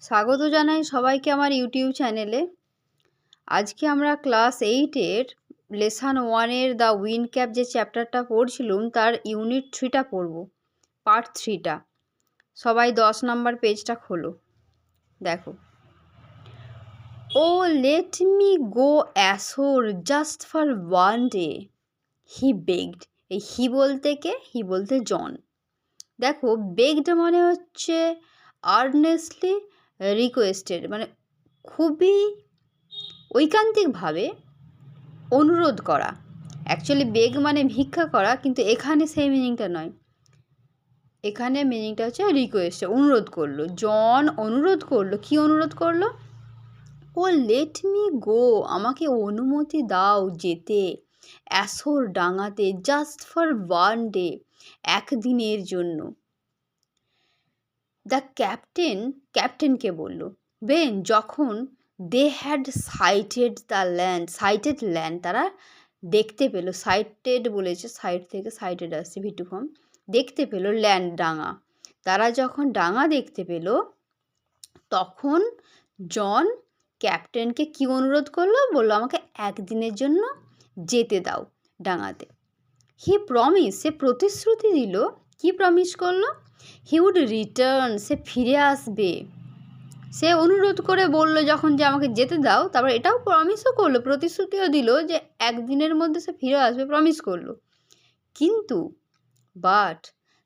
স্বাগত জানাই সবাইকে আমার ইউটিউব চ্যানেলে। আজকে আমরা ক্লাস 8-এর লেসন 1-এর দ্য উইন্ড ক্যাপ যে চ্যাপ্টারটা পড়ছিলুম তার ইউনিট 3টা পড়ব, পার্ট 3টা। সবাই 10 নম্বর পেজটা খোলো, দেখো। Oh let me go ashore just for one day, he begged. এই হি বলতে কে? হি বলতে জন। দেখো, বেগড মানে হচ্ছে আর্নেস্টলি রিকোয়েস্টেড, মানে খুবই ঐকান্তিকভাবে অনুরোধ করা। অ্যাকচুয়ালি বেগ মানে ভিক্ষা করা, কিন্তু এখানে সেই মিনিংটা নয়। এখানে মিনিংটা হচ্ছে রিকোয়েস্ট, অনুরোধ করলো। জন অনুরোধ করলো। কি অনুরোধ করলো? ও লেট মি গো, আমাকে অনুমতি দাও যেতে, অ্যাশোর ডাঙাতে, জাস্ট ফর ওয়ান ডে, একদিনের জন্য। দ্য ক্যাপ্টেনকে বলল, বেন যখন they had sighted the land, sighted land, তারা দেখতে পেল, সাইটেড বলেছে, সাইট থেকে সাইটেড আসছে ভিটু ফর্ম, দেখতে পেল ল্যান্ড, ডাঙা। তারা যখন ডাঙা দেখতে পেল, তখন জন ক্যাপ্টেনকে কি অনুরোধ করলো? বললো, আমাকে একদিনের জন্য যেতে দাও ডাঙাতে। হি প্রমিস, সে প্রতিশ্রুতি দিল। কি প্রমিস করলো? হি উড রিটার্ন, সে ফিরে আসবে। সে অনুরোধ করে বলল যখন যে আমাকে যেতে দাও, তারপর এটাও প্রমিসও করলো, প্রতিশ্রুতিও দিল যে একদিনের মধ্যে সে ফিরে আসবে, প্রমিস করলো। কিন্তু but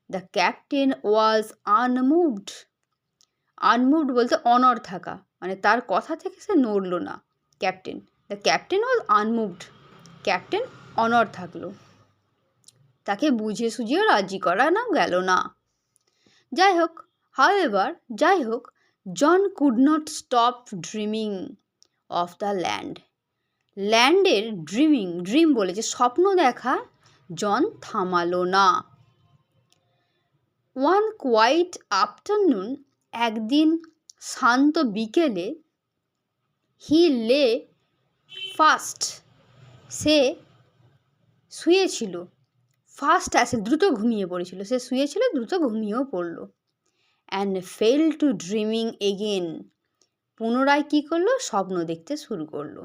the captain was unmoved. Unmoved বলতে অনড় থাকা, মানে তার কথা থেকে সে নড়ল না। Captain, the captain was unmoved, captain অনড় থাকলো, তাকে বুঝিয়ে সুঝিয়ে রাজি করানো গেল না। যাই হোক, John could not stop dreaming of the land. ল্যান্ডের ড্রিম বলেছে স্বপ্ন দেখা, জন থামালো না। ওয়ান কোয়াইট আফটারনুন, একদিন শান্ত বিকেলে, হি লে ফাস্ট, সে শুয়েছিল। ফাস্ট আছে, দ্রুত ঘুমিয়ে পড়েছিল। সে শুয়েছিল, দ্রুত ঘুমিয়েও পড়ল। And fail to dreaming again, পুনরায় কী করলো? স্বপ্ন দেখতে শুরু করলো।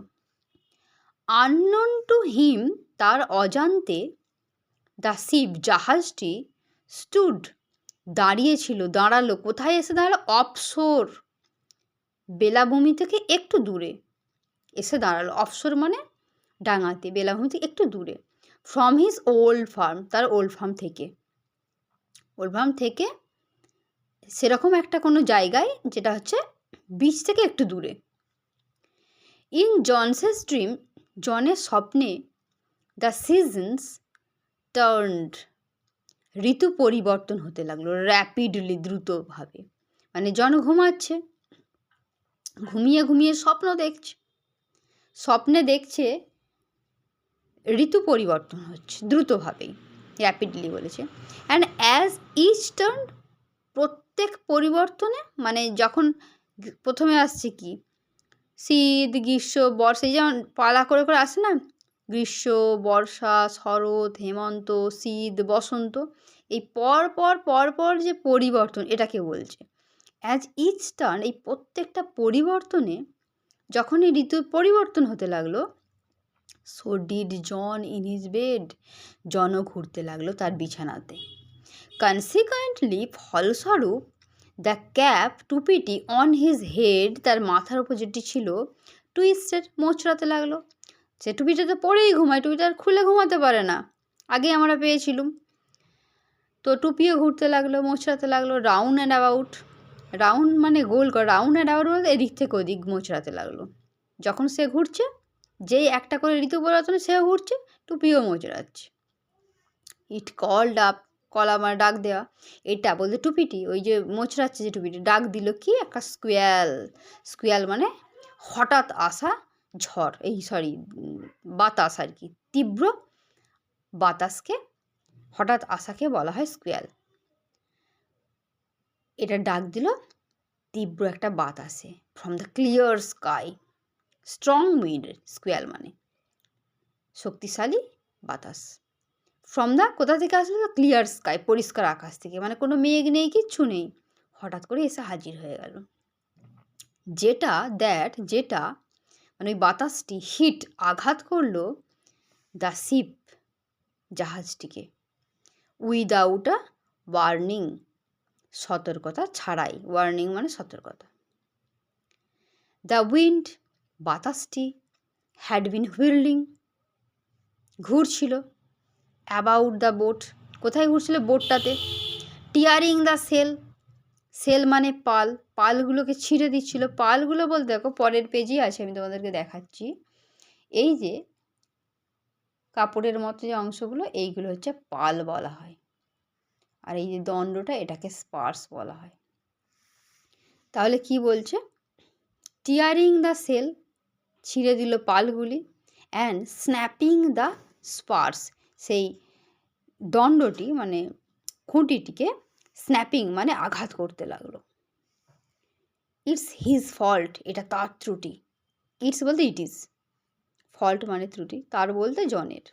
আননোন টু হিম, তার অজান্তে, দ্য শিপ, জাহাজটি, স্টুড, দাঁড়ালো। কোথায় এসে দাঁড়ালো? অফশোর, বেলাভূমি থেকে একটু দূরে এসে দাঁড়ালো। অফশোর মানে ডাঙাতে, বেলাভূমি থেকে একটু দূরে। ফ্রম হিজ ওল্ড ফার্ম, তার ওল্ড ফার্ম থেকে সেরকম একটা কোনো জায়গায়, যেটা হচ্ছে বিচ থেকে একটু দূরে। ইন জনসেস ড্রিম, জনের স্বপ্নে, দ্য সিজনস টার্নড, ঋতু পরিবর্তন হতে লাগলো, র্যাপিডলি, দ্রুতভাবে। মানে জন ঘুমাচ্ছে, ঘুমিয়ে স্বপ্নে দেখছে ঋতু পরিবর্তন হচ্ছে দ্রুতভাবেই, র্যাপিডলি বলেছে। অ্যান্ড অ্যাজ ইচ টার্ন, প্রত্যেক পরিবর্তনে, মানে যখন প্রথমে আসছে কি, শীত, গ্রীষ্ম, বর্ষা, এই যেমন পালা করে করে আসে না, গ্রীষ্ম, বর্ষা, শরৎ, হেমন্ত, শীত, বসন্ত, এই পর যে পরিবর্তন, এটাকে বলছে। অ্যাজ ইচ টার্ন, এই প্রত্যেকটা পরিবর্তনে যখন এই ঋতুর পরিবর্তন হতে লাগলো, so did John in his bed, জনও ঘুরতে লাগলো তার বিছানাতে। কনসিকুয়েন্টলি, ফলস্বরূপ, দ্য ক্যাপ, টুপিটি, অন হিজ হেড, তার মাথার উপর যেটি ছিল, টুইস্টেড, মোচড়াতে লাগলো। সে টুপিটা তো পরেই ঘুমায়, টুপিটা আর খুলে ঘুমাতে পারে না, আগে আমরা পেয়েছিলুম। তো টুপিও ঘুরতে লাগলো, মোচড়াতে লাগলো। রাউন্ড অ্যান্ড অ্যাবাউট, রাউন্ড মানে গোল করা, রাউন্ড অ্যান্ড অ্যাবাউট বলতে এদিক থেকে ওদিক মোচড়াতে লাগলো। যখন সে ঘুরছে, যেই একটা করে ঋতু পরিবর্তনে সেও ঘুরছে, টুপিও মোচড়াচ্ছে। ইট কল্ড আপ, কলা মানে ডাক দেওয়া, এটা বলতে টুপিটি, ওই যে মোচড়াচ্ছে যে টুপিটি, ডাক দিল কি? একটা স্কুয়াল মানে হঠাৎ আসা ঝড়, বাতাস আর কি, তীব্র বাতাসকে, হঠাৎ আসাকে বলা হয় স্কুয়াল। এটা ডাক দিল তীব্র একটা বাতাসে, from the clear sky, strong wind, squall মানে শক্তিশালী বাতাস। ফ্রম দ্য, কোথা থেকে আসলো? ক্লিয়ার স্কাই, পরিষ্কার আকাশ থেকে, মানে কোনো মেঘ নেই, কিচ্ছু নেই, হঠাৎ করে এসে হাজির হয়ে গেল। যেটা মানে ওই বাতাসটি হিট আঘাত করলো দ্য শিপ জাহাজটিকে উইদাউট আ ওয়ার্নিং সতর্কতা ছাড়াই। ওয়ার্নিং মানে সতর্কতা। দ্য উইন্ড বাতাসটি হ্যাড বিন হুইর্লিং ঘুরছিল অ্যাবাউট দ্য বোট কোথায় ঘুরছিল? বোটটাতে। টিয়ারিং দ্য সেল মানে পালগুলোকে ছিঁড়ে দিচ্ছিল। পালগুলো বলতে দেখো পরের পেজেই আছে, আমি তোমাদেরকে দেখাচ্ছি। এই যে কাপড়ের মতো যে অংশগুলো এইগুলো হচ্ছে পাল বলা হয়, আর এই যে দণ্ডটা এটাকে স্পার্স বলা হয়। তাহলে কি বলছে? টিয়ারিং দ্য সেল ছিঁড়ে দিল পালগুলি, অ্যান্ড স্ন্যাপিং দ্য স্পার্স সেই দণ্ডটি মানে খুঁটিটিকে স্ন্যাপিং মানে আঘাত করতে লাগলো। ইটস হিজ ফল্ট এটা তার ত্রুটি। ইটস বলতে ইট ইজ, ফল্ট মানে ত্রুটি, তার বলতে জনের।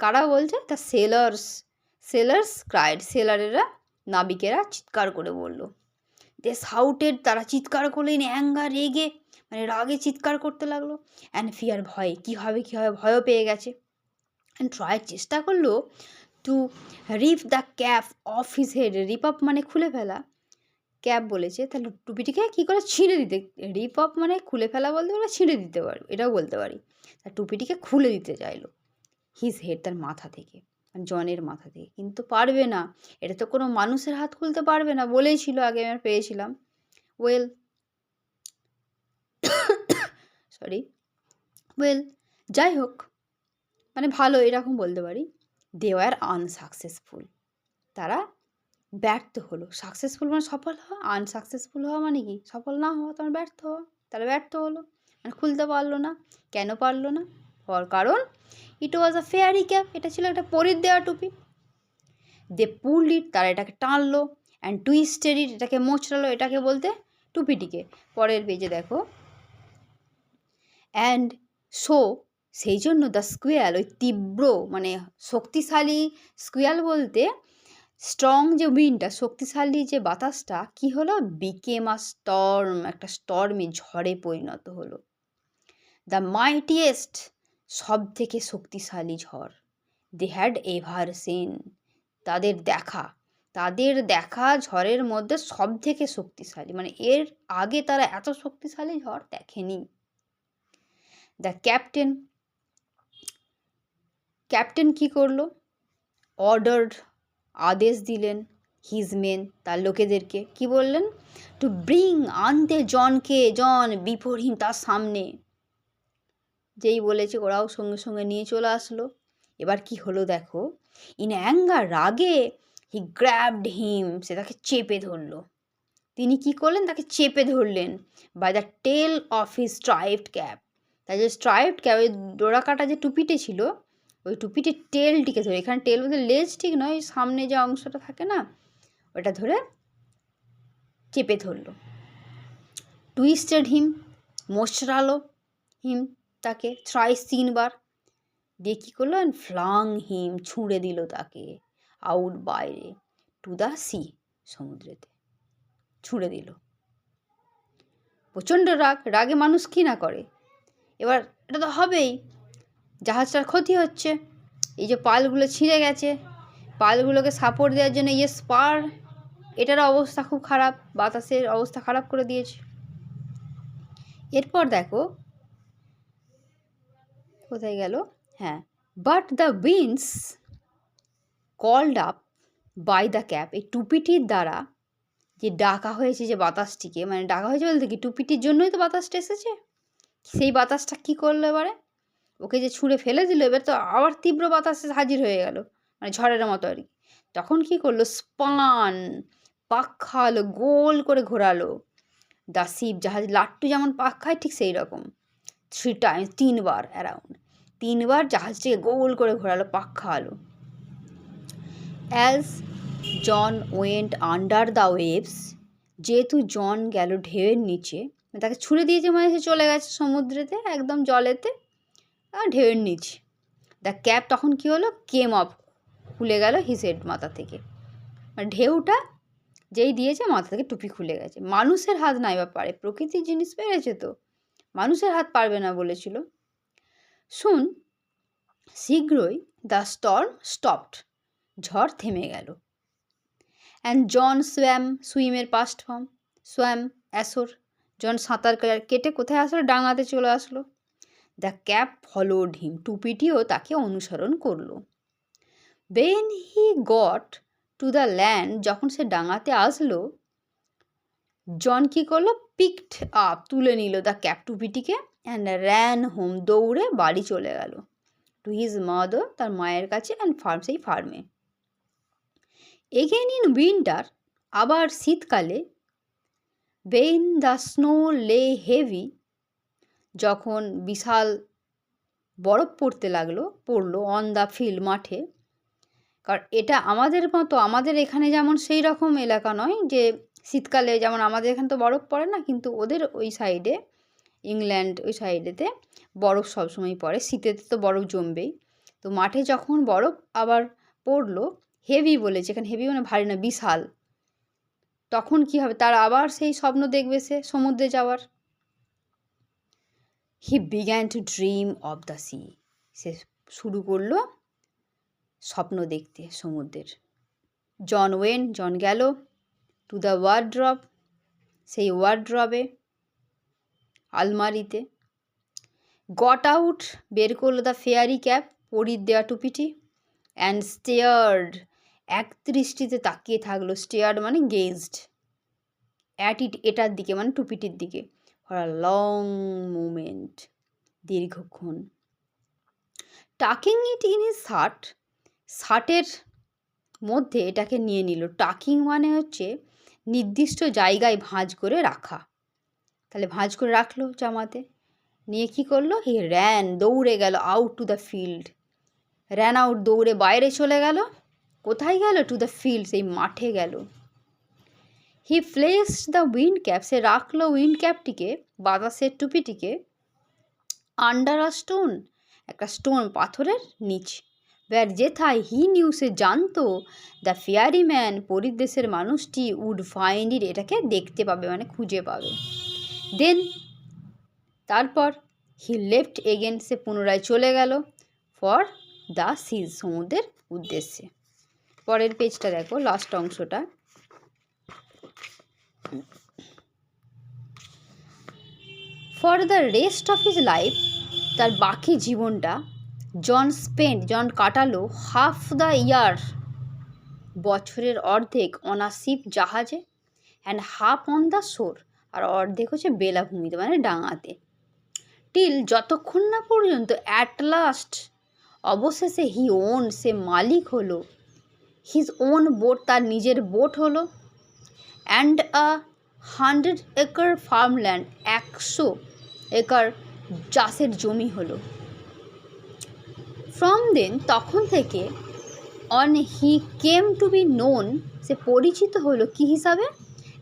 কারা বলছে? দ্য সেলার্স ক্রাইড সেলারেরা নাবিকেরা চিৎকার করে বলল। দে শাউটেড তারা চিৎকার করলেন অ্যাঙ্গার রেগে মানে রাগে চিৎকার করতে লাগলো, অ্যান্ড ফিয়ার ভয় কী হবে ভয়ও পেয়ে গেছে। অ্যান্ড ট্রায়ের চেষ্টা করলো to rip the cap of his head. Rip up মানে খুলে ফেলা, ক্যাপ বলেছে তাহলে টুপিটিকে কী করে ছিঁড়ে দিতে। রিপ আপ মানে খুলে ফেলা বলতে পারবে, ছিঁড়ে দিতে পারবে এটাও বলতে পারি। তার টুপিটিকে খুলে দিতে চাইলো হিজ হেড তার মাথা থেকে, জনের মাথা থেকে, কিন্তু পারবে না। এটা তো কোনো মানুষের হাত খুলতে পারবে না, বলেই ছিল আগে আমরা পেয়েছিলাম। ওয়েল যাই হোক মানে ভালো এরকম বলতে পারি। দে ওয়ার আনসাকসেসফুল তারা ব্যর্থ হলো। সাকসেসফুল মানে সফল হওয়া, আনসাকসেসফুল হওয়া মানে কি? সফল না হওয়া, তোমার ব্যর্থ হওয়া। তারা ব্যর্থ হলো মানে খুলতে পারলো না। কেন পারলো না? কারণ ইট ওয়াজ আ ফেয়ারি ক্যাপ, এটা ছিল একটা পরির দেওয়া টুপি। দে পুলড ইট তারা এটাকে টানলো, অ্যান্ড টুইস্টেড ইট এটাকে মোচড়ালো, এটাকে বলতে টুপিটিকে। পরের পেজে দেখো, অ্যান্ড সো সেই জন্য দ্য স্কুয়াল ওই তীব্র মানে শক্তিশালী, স্কুয়াল বলতে স্ট্রং যে উইন্ডটা শক্তিশালী যে বাতাসটা কি হলো? বিকেম আ স্টর্ম একটা স্টর্মে ঝড়ে পরিণত হলো। দ্য মাইটিয়েস্ট সব থেকে শক্তিশালী ঝড় দে হ্যাড এভার সিন তাদের দেখা ঝড়ের মধ্যে সব থেকে শক্তিশালী মানে এর আগে তারা এত শক্তিশালী ঝড় দেখেনি। দ্য ক্যাপ্টেন কি করলো? অর্ডার্ড আদেশ দিলেন হিজ মেন তার লোকেদেরকে। কি বললেন? টু ব্রিং আনতে জন বিফোর হিম তার সামনে। যেই বলেছে ওরাও সঙ্গে সঙ্গে নিয়ে চলে আসলো। এবার কি হলো দেখো, ইন অ্যাঙ্গার রাগে হি গ্র্যাবড হিম সে তাকে চেপে ধরলো। তিনি কি করলেন? তাকে চেপে ধরলেন by the tail of his striped cap. তাই যে স্ট্রাইপড ক্যাপ ওই ডোরা কাটা যে টুপিটি ছিল ওই টুপিটির টেলটিকে ধরে, এখানে টেল বলতে লেজ ঠিক নয়, সামনে যে অংশটা থাকে না ওটা ধরে চেপে ধরলো। টুইস্টেড হিম মোচড়ালো হিম তাকে থ্রাইস 3 বার, দিয়ে কী করলো? অ্যান্ড ফ্লাং হিম ছুঁড়ে দিল তাকে আউট বাইরে টু দ্য সি সমুদ্রেতে ছুঁড়ে দিল। প্রচণ্ড রাগে মানুষ কী না করে। এবার এটা তো হবেই, জাহাজটার ক্ষতি হচ্ছে, এই যে পালগুলো ছিঁড়ে গেছে, পালগুলোকে সাপোর্ট দেওয়ার জন্য স্পার এটার অবস্থা খুব খারাপ, বাতাসের অবস্থা খারাপ করে দিয়েছে। এরপর দেখো কোথায় গেল, হ্যাঁ, but the winds called up by the cap এই টুপিটির দ্বারা যে ডাকা হয়েছে যে বাতাসটিকে, মানে ডাকা হয়েছে বলতে কি টুপিটির জন্যই তো বাতাসটা এসেছে। সেই বাতাসটা কি করলো? এবারে ওকে যে ছুঁড়ে ফেলে দিল, এবার তো আবার তীব্র বাতাসে হাজির হয়ে গেল মানে ঝড়ের মতো আর কি। তখন কি করলো? স্পান পাক খাওয়ালো, গোল করে ঘোরালো দ্য শিপ জাহাজ, লাট্টু যেমন পাক খায় ঠিক সেই রকম 3 টাইমস 3 বার অ্যারাউন্ড 3 বার জাহাজটিকে গোল করে ঘোরালো, পাক খাওয়ালো। As John went under the waves যেহেতু জন গেল ঢেউয়ের নিচে, তাকে ছুঁড়ে দিয়েছে মানে সে চলে গেছে সমুদ্রেতে একদম জলেতে ঢেউয়ের নিচে। দ্য ক্যাপ তখন কি হলো? কেম অফ খুলে গেল হিজ হেড মাথা থেকে, মানে ঢেউটা যেই দিয়েছে মাথা থেকে টুপি খুলে গেছে। মানুষের হাত নাই বা পারে, প্রকৃতির জিনিস পেরেছে তো, মানুষের হাত পারবে না বলেছিল। শুন, শীঘ্রই দ্য স্টর্ম স্টপড, ঝড় থেমে গেল। অ্যান্ড জন সুইমের past form, swam ashore, John সাঁতার কেটে কোথায় আসলো? ডাঙাতে চলে আসলো। দ্য ক্যাপ ফলোড হিম, টুপিটিও তাকে অনুসরণ করলো। When he got to the land, যখন সে ডাঙাতে আসলো, জন কি করলো? পিকড আপ, তুলে নিল দ্য ক্যাপ, টুপিটিকে, অ্যান্ড র্যান হোম, দৌড়ে বাড়ি চলে গেল। টু হিজ মাদার, তার মায়ের কাছে, অ্যান্ড ফার্ম, সেই ফার্মে। এগেইন ইন উইন্টার, আবার শীতকালে, when the snow lay heavy, যখন বিশাল বরফ পড়লো অন দ্য ফিল্ড, মাঠে। কারণ এটা আমাদের মতো, আমাদের এখানে যেমন সেই রকম এলাকা নয় যে শীতকালে যেমন আমাদের এখানে তো বরফ পড়ে না, কিন্তু ওদের ওই সাইডে, ইংল্যান্ড ওই সাইডেতে বরফ সবসময় পড়ে, শীতেতে তো বরফ জমবেই। তো মাঠে যখন বরফ আবার পড়লো, হেভি বলেছে এখানে, হেভি মানে ভারী না, বিশাল, তখন কি হবে? তার আবার সেই স্বপ্ন দেখবে সে সমুদ্রে যাওয়ার। He began to dream of the sea, সে শুরু করলো স্বপ্ন দেখতে সমুদ্রের। জন গেল টু দ্য ওয়ার্ড্রব, সেই ওয়ার্ড্রবে, আলমারিতে। গট আউট, বের করলো দ্য ফেয়ারি ক্যাপ, পরীর দেওয়া টুপিটি। অ্যান্ড স্টেয়ার্ড, এক দৃষ্টিতে তাকিয়ে থাকলো। স্টেয়ার্ড মানে গেজড, অ্যাট ইট, এটার দিকে মানে টুপিটির দিকে, ফর আ লং মোমেন্ট, দীর্ঘক্ষণ। টাকিং ইট ইন হিজ শার্টের মধ্যে এটাকে নিয়ে নিল। টাকিং মানে হচ্ছে নির্দিষ্ট জায়গায় ভাঁজ করে রাখা, তাহলে ভাঁজ করে রাখলো জামাতে, নিয়ে কি করলো? হি র্যান, দৌড়ে গেল, out to the field, ran out, দৌড়ে বাইরে চলে গেল। কোথায় গেল? টু দ্য ফিল্ড, সেই মাঠে গেল। হি প্লেসড দ্য উইন্ড ক্যাপ, সে রাখলো উইন্ড ক্যাপটিকে, বাতাসের টুপিটিকে, আন্ডার আ স্টোন, একটা স্টোন, পাথরের নিচ, ওয়ার, যেথায়, হি নিউ, সে জানতো, দ্য ফেয়ারি ম্যান, পরিদেশের মানুষটি, উড ফাইন্ড ইট, এটাকে দেখতে পাবে মানে খুঁজে পাবে। দেন, তারপর, হি লেফট এগেন, সে পুনরায় চলে গেল, ফর দ্য সিজ, সমুদ্রের উদ্দেশ্যে। পরের পেজটা দেখো, লাস্ট অংশটা। For the rest of his life, তার বাকি জীবনটা, জন কাটালো হাফ দ্য ইয়ার, বছরের অর্ধেক, অন আ শিপ, জাহাজে, and half on the shore, আর অর্ধেক হচ্ছে বেলাভূমিতে মানে ডাঙাতে। টিল, যতক্ষণ না পর্যন্ত, অ্যাট লাস্ট, অবশেষে, হি ওন, সে মালিক হলো, হিজ ওন বোট, তার নিজের বোট হলো, and a 100 acre farmland, 100 acre চাষের জমি হলো। ফ্রম দেন, তখন থেকে, on he came to be known, সে পরিচিত হলো কি হিসাবে?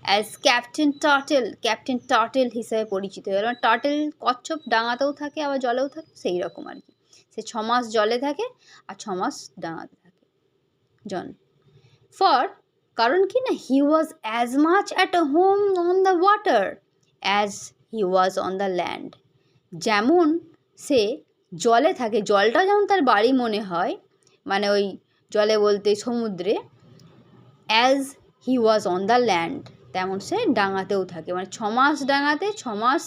As Captain Turtle, Captain Turtle হিসাবে পরিচিত হলো। টার্টেল কচ্ছপ, ডাঙাতেও থাকে আবার জলেও থাকে, সেই রকম আর কি। সে 6 মাস জলে থাকে আর 6 মাস ডাঙাতে থাকে জন। ফর, কারণ কি না, he was as much at home on the water as he was on the land, যেমন সে জলে থাকে, জলটা যেমন তার বাড়ি মনে হয়, মানে ওই জলে বলতে সমুদ্রে, as he was on the land, তেমন সে ডাঙাতেও থাকে, মানে 6 মাস ডাঙাতে, 6 মাস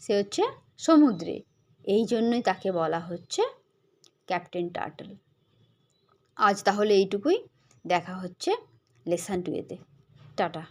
সে হচ্ছে সমুদ্রে, এই জন্যই তাকে বলা হচ্ছে ক্যাপ্টেন টার্টল। আজ তাহলে এইটুকুই, দেখা হচ্ছে লেসন 2-তে। টাটা।